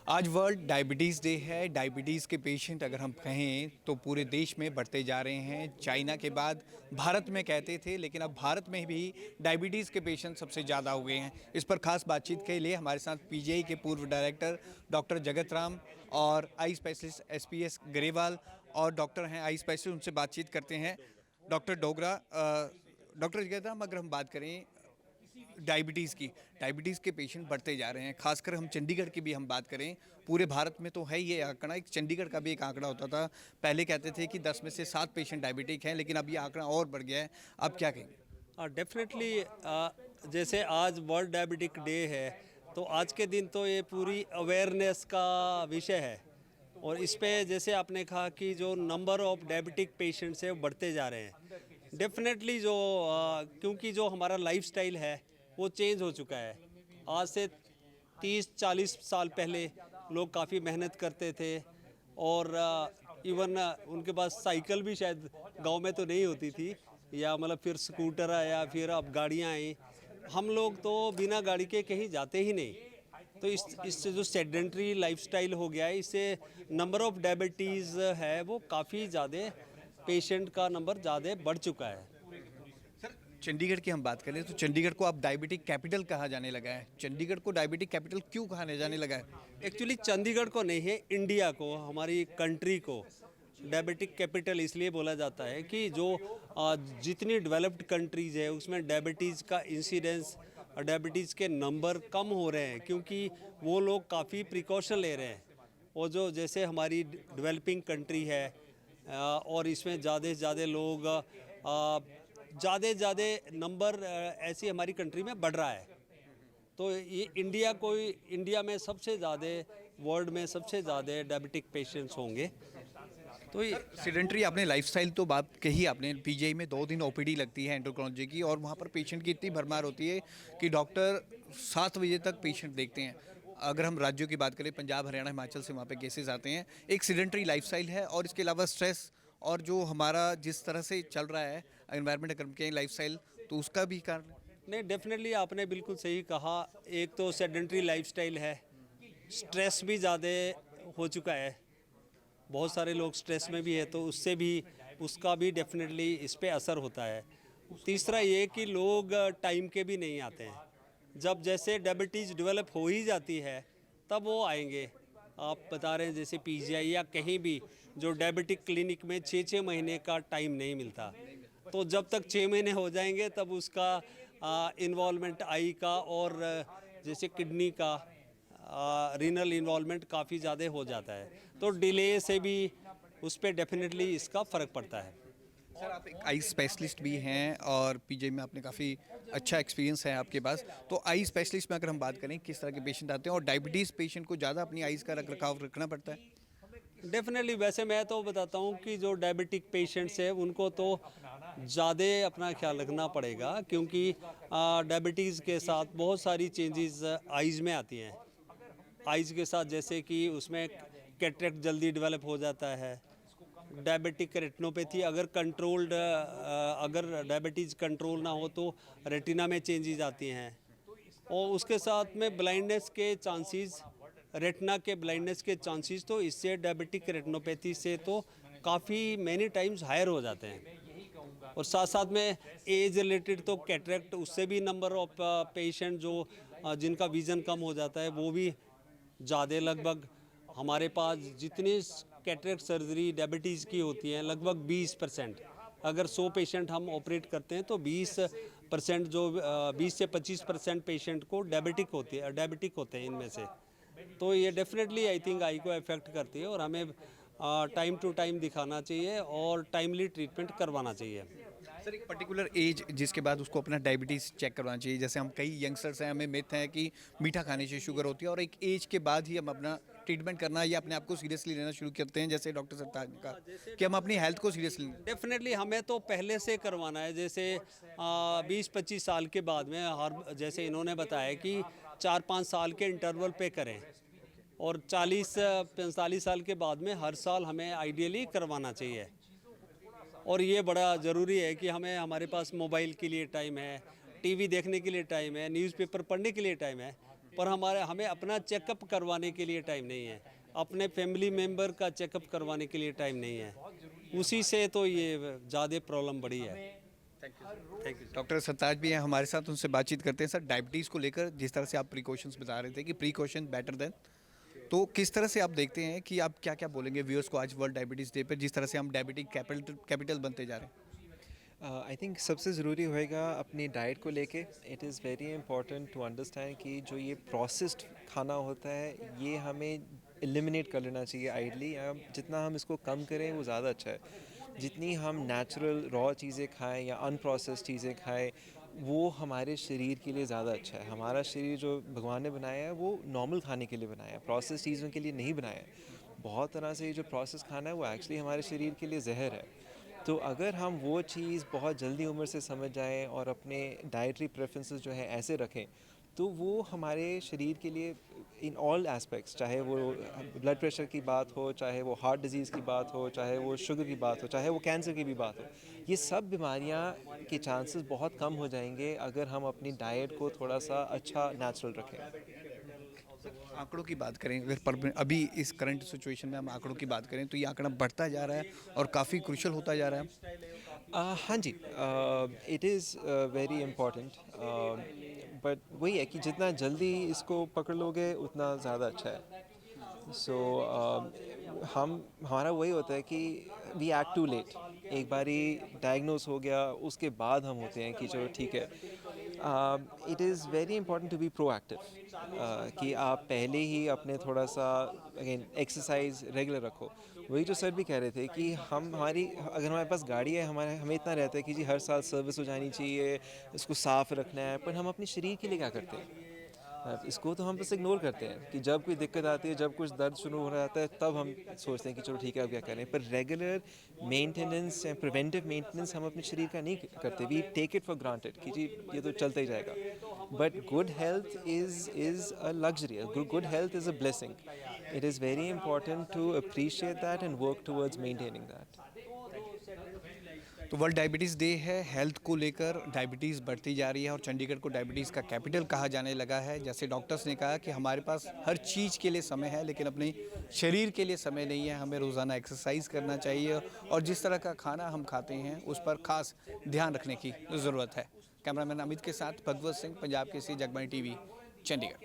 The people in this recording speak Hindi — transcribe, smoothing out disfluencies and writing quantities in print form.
आज वर्ल्ड डायबिटीज़ डे है। डायबिटीज़ के पेशेंट अगर हम कहें तो पूरे देश में बढ़ते जा रहे हैं। चाइना के बाद भारत में कहते थे, लेकिन अब भारत में भी डायबिटीज़ के पेशेंट सबसे ज़्यादा हो गए हैं। इस पर खास बातचीत के लिए हमारे साथ पीजीआई के पूर्व डायरेक्टर डॉक्टर जगत राम और आई स्पेशलिस्ट एसपीएस ग्रेवाल और डॉक्टर हैं आई स्पेशलिस्ट, उनसे बातचीत करते हैं। डॉक्टर डोगरा, डॉक्टर जगत राम, अगर हम बात करें डायबिटीज़ के पेशेंट बढ़ते जा रहे हैं। खासकर हम चंडीगढ़ की भी हम बात करें, पूरे भारत में तो है ये आंकड़ा। एक चंडीगढ़ का भी एक आंकड़ा होता था, पहले कहते थे कि 10 में से 7 पेशेंट डायबिटिक हैं, लेकिन अब ये आंकड़ा और बढ़ गया है। आप क्या कहेंगे? डेफिनेटली जैसे आज वर्ल्ड डायबिटिक डे है, तो आज के दिन तो ये पूरी अवेयरनेस का विषय है। और इस पे जैसे आपने कहा कि जो नंबर ऑफ डायबिटिक पेशेंट्स है वो बढ़ते जा रहे हैं। डेफिनेटली जो क्योंकि जो हमारा लाइफस्टाइल है वो चेंज हो चुका है। आज से 30-40 साल पहले लोग काफ़ी मेहनत करते थे और इवन उनके पास साइकिल भी शायद गांव में तो नहीं होती थी, या मतलब फिर स्कूटर आया, फिर अब गाड़ियाँ आई। हम लोग तो बिना गाड़ी के कहीं जाते ही नहीं। तो इससे जो सेडेंट्री लाइफस्टाइल हो गया है, इससे नंबर ऑफ डायबिटीज़ है वो काफ़ी ज़्यादा, पेशेंट का नंबर ज़्यादा बढ़ चुका है। सर, चंडीगढ़ की हम बात करें तो चंडीगढ़ को अब डायबिटिक कैपिटल कहा जाने लगा है। चंडीगढ़ को डायबिटिक कैपिटल क्यों कहा जाने लगा है? एक्चुअली चंडीगढ़ को नहीं है, इंडिया को, हमारी कंट्री को डायबिटिक कैपिटल इसलिए बोला जाता है कि जो जितनी डेवलप्ड कंट्रीज़ है उसमें डायबिटीज़ का इंसिडेंस, डायबिटीज़ के नंबर कम हो रहे हैं, क्योंकि वो लोग काफ़ी प्रिकॉशन ले रहे हैं। और जो जैसे हमारी डेवलपिंग कंट्री है और इसमें ज़्यादा से ज़्यादा लोग, ज़्यादा से ज़्यादा नंबर ऐसी हमारी कंट्री में बढ़ रहा है। तो ये इंडिया में सबसे ज़्यादा, वर्ल्ड में सबसे ज़्यादा डायबिटिक पेशेंट्स होंगे। तो ये सीडेंटरी आपने लाइफस्टाइल तो बात कही आपने। पीजीआई में 2 दिन ओपीडी लगती है एंडोक्रोलॉजी की, और वहाँ पर पेशेंट की इतनी भरमार होती है कि डॉक्टर 7 बजे तक पेशेंट देखते हैं। अगर हम राज्यों की बात करें, पंजाब, हरियाणा, हिमाचल से वहाँ पे केसेस आते हैं। एक सीडेंटरी लाइफस्टाइल है, और इसके अलावा स्ट्रेस और जो हमारा जिस तरह से चल रहा है एनवायरनमेंट, अगर हम कहें लाइफस्टाइल, तो उसका भी कारण है। नहीं, डेफिनेटली आपने बिल्कुल सही कहा। एक तो सेडेंट्री लाइफस्टाइल है, स्ट्रेस भी ज़्यादा हो चुका है, बहुत सारे लोग स्ट्रेस में भी है, तो उससे भी, उसका भी डेफिनेटली इस पे असर होता है। तीसरा ये कि लोग टाइम के भी नहीं आते हैं। जब जैसे डायबिटीज़ डेवलप हो ही जाती है तब वो आएंगे। आप बता रहे हैं जैसे पीजीआई या कहीं भी जो डायबिटिक क्लिनिक में 6-6 महीने का टाइम नहीं मिलता, तो जब तक 6 महीने हो जाएंगे तब उसका इन्वॉल्वमेंट आई का और जैसे किडनी का रीनल इन्वॉल्वमेंट काफ़ी ज़्यादा हो जाता है, तो डिले से भी उस पर डेफिनेटली इसका फ़र्क पड़ता है। सर, आप एक आई स्पेशलिस्ट भी हैं और पीजीआई में आपने काफ़ी अच्छा एक्सपीरियंस है आपके पास। तो आई स्पेशलिस्ट में अगर हम बात करें, किस तरह के पेशेंट आते हैं, और डायबिटीज़ पेशेंट को ज़्यादा अपनी आइज़ का रखरखाव रखना पड़ता है? डेफिनेटली, वैसे मैं तो बताता हूँ कि जो डायबिटिक पेशेंट्स हैं उनको तो ज़्यादा अपना ख्याल रखना पड़ेगा, क्योंकि डायबिटीज़ के साथ बहुत सारी चेंजेस आइज़ में आती हैं। आइज़ के साथ जैसे कि उसमें कैटरेक्ट जल्दी डेवलप हो जाता है। डायबिटिक रेटिनोपैथी अगर कंट्रोल्ड, अगर डायबिटीज़ कंट्रोल ना हो तो रेटिना में चेंजेस आती हैं। और उसके साथ में ब्लाइंडनेस के चांसेस, रेटिना के ब्लाइंडनेस के चांसेस तो इससे डायबिटिक रेटिनोपैथी से तो काफ़ी मैनी टाइम्स हायर हो जाते हैं। और साथ साथ में एज रिलेटेड तो कैटरेक्ट, उससे भी नंबर ऑफ पेशेंट जो जिनका विज़न कम हो जाता है वो भी ज़्यादा, लगभग हमारे पास जितनी कैटरेक्ट सर्जरी डायबिटीज़ की होती है लगभग 20%। अगर 100 पेशेंट हम ऑपरेट करते हैं तो 20% जो 20 से 25% पेशेंट को डायबिटिक होते हैं इनमें से। तो ये डेफिनेटली आई थिंक आई को इफेक्ट करती है, और हमें टाइम टू टाइम दिखाना चाहिए और टाइमली ट्रीटमेंट करवाना चाहिए। सर, एक पर्टिकुलर एज जिसके बाद उसको अपना डायबिटीज़ चेक करवाना चाहिए। जैसे हम कई यंगस्टर्स हैं, हमें मिथ है कि मीठा खाने से शुगर होती है, और एक एज के बाद ही हम अपना ट्रीटमेंट करना या अपने आप को सीरियसली लेना शुरू करते हैं। जैसे डॉक्टर सरताज ने कहा कि हम अपनी हेल्थ को सीरियसली लें। डेफिनेटली हमें तो पहले से करवाना है। जैसे 20-25 साल के बाद में, हर जैसे इन्होंने बताया कि 4-5 साल के इंटरवल पे करें, और 40-45 साल के बाद में हर साल हमें आइडियली करवाना चाहिए। और ये बड़ा ज़रूरी है कि हमें, हमारे पास मोबाइल के लिए टाइम है, टीवी देखने के लिए टाइम है, न्यूज़पेपर पढ़ने के लिए टाइम है, पर हमें अपना चेकअप करवाने के लिए टाइम नहीं है, अपने फैमिली मेम्बर का चेकअप करवाने के लिए टाइम नहीं है। उसी से तो ये ज़्यादा प्रॉब्लम बढ़ी है। Thank you. डॉक्टर सरताज भी हैं हमारे साथ, उनसे बातचीत करते हैं। सर, डायबिटीज़ को लेकर जिस तरह से आप प्रिकॉशंस बता रहे थे कि प्रिकॉशन बेटर देन, तो किस तरह से आप देखते हैं कि आप क्या क्या बोलेंगे व्यूअर्स को आज वर्ल्ड डायबिटीज़ डे पर, जिस तरह से हम डायबिटिक कैपिटल बनते जा रहे हैं? आई थिंक सबसे ज़रूरी होएगा अपनी डाइट को लेके। It is very important to understand कि जो ये प्रोसेस्ड खाना होता है ये हमें एलिमिनेट कर लेना चाहिए आइडली। जितना हम इसको कम करें वो ज़्यादा अच्छा है। जितनी हम नेचुरल रॉ चीज़ें खाएं या अनप्रोसेस्ड चीज़ें खाएं वो हमारे शरीर के लिए ज़्यादा अच्छा है। हमारा शरीर जो भगवान ने बनाया है वो नॉर्मल खाने के लिए बनाया है, प्रोसेस चीज़ों के लिए नहीं बनाया है। बहुत तरह से ये जो प्रोसेस खाना है वो एक्चुअली हमारे शरीर के लिए जहर है। तो अगर हम वो चीज़ बहुत जल्दी उम्र से समझ जाएं और अपने डाइटरी प्रेफरेंसेस जो है ऐसे रखें तो वो हमारे शरीर के लिए इन ऑल एस्पेक्ट्स, चाहे वो ब्लड प्रेशर की बात हो, चाहे वो हार्ट डिजीज़ की बात हो, चाहे वो शुगर की बात हो, चाहे वो कैंसर की भी बात हो, ये सब बीमारियां के चांसेस बहुत कम हो जाएंगे अगर हम अपनी डाइट को थोड़ा सा अच्छा नेचुरल रखें। आंकड़ों की बात करें, अगर अभी इस करंट सिचुएशन में हम आंकड़ों की बात करें तो ये आंकड़ा बढ़ता जा रहा है और काफ़ी क्रूशल होता जा रहा है। हाँ जी, it is very important, but वही है कि जितना जल्दी इसको पकड़ लोगे उतना ज़्यादा अच्छा है। सो हमारा वही होता है कि वी एक्ट टू लेट। एक बारी डायग्नोस हो गया उसके बाद हम होते हैं कि चलो ठीक है। It is very important to be proactive, कि आप पहले ही अपने थोड़ा सा अगेन एक्सरसाइज रेगुलर रखो। वही जो सर भी कह रहे थे कि अगर हमारे पास गाड़ी है, हमें इतना रहता है कि जी हर साल सर्विस हो जानी चाहिए, इसको साफ़ रखना है, पर हम अपने शरीर के लिए क्या करते हैं? इसको तो हम बस इग्नोर करते हैं कि जब कोई दिक्कत आती है, जब कुछ दर्द शुरू हो जाता है तब हम सोचते हैं कि चलो ठीक है अब क्या करें। पर रेगुलर मेंटेनेंस या प्रिवेंटिव मेंटेनेंस हम अपने शरीर का नहीं करते। We take it for granted कि जी ये तो चलता ही जाएगा। But good health is a luxury, good health is a blessing. It is very important to appreciate that and work towards maintaining that. तो वर्ल्ड डायबिटीज़ डे है, हेल्थ को लेकर डायबिटीज़ बढ़ती जा रही है और चंडीगढ़ को डायबिटीज़ का कैपिटल कहा जाने लगा है। जैसे डॉक्टर्स ने कहा कि हमारे पास हर चीज़ के लिए समय है लेकिन अपने शरीर के लिए समय नहीं है। हमें रोज़ाना एक्सरसाइज करना चाहिए और जिस तरह का खाना हम खाते हैं उस पर खास ध्यान रखने की ज़रूरत है। कैमरामैन अमित के साथ भगवत सिंह, पंजाब केसरी, जगबानी टीवी, चंडीगढ़।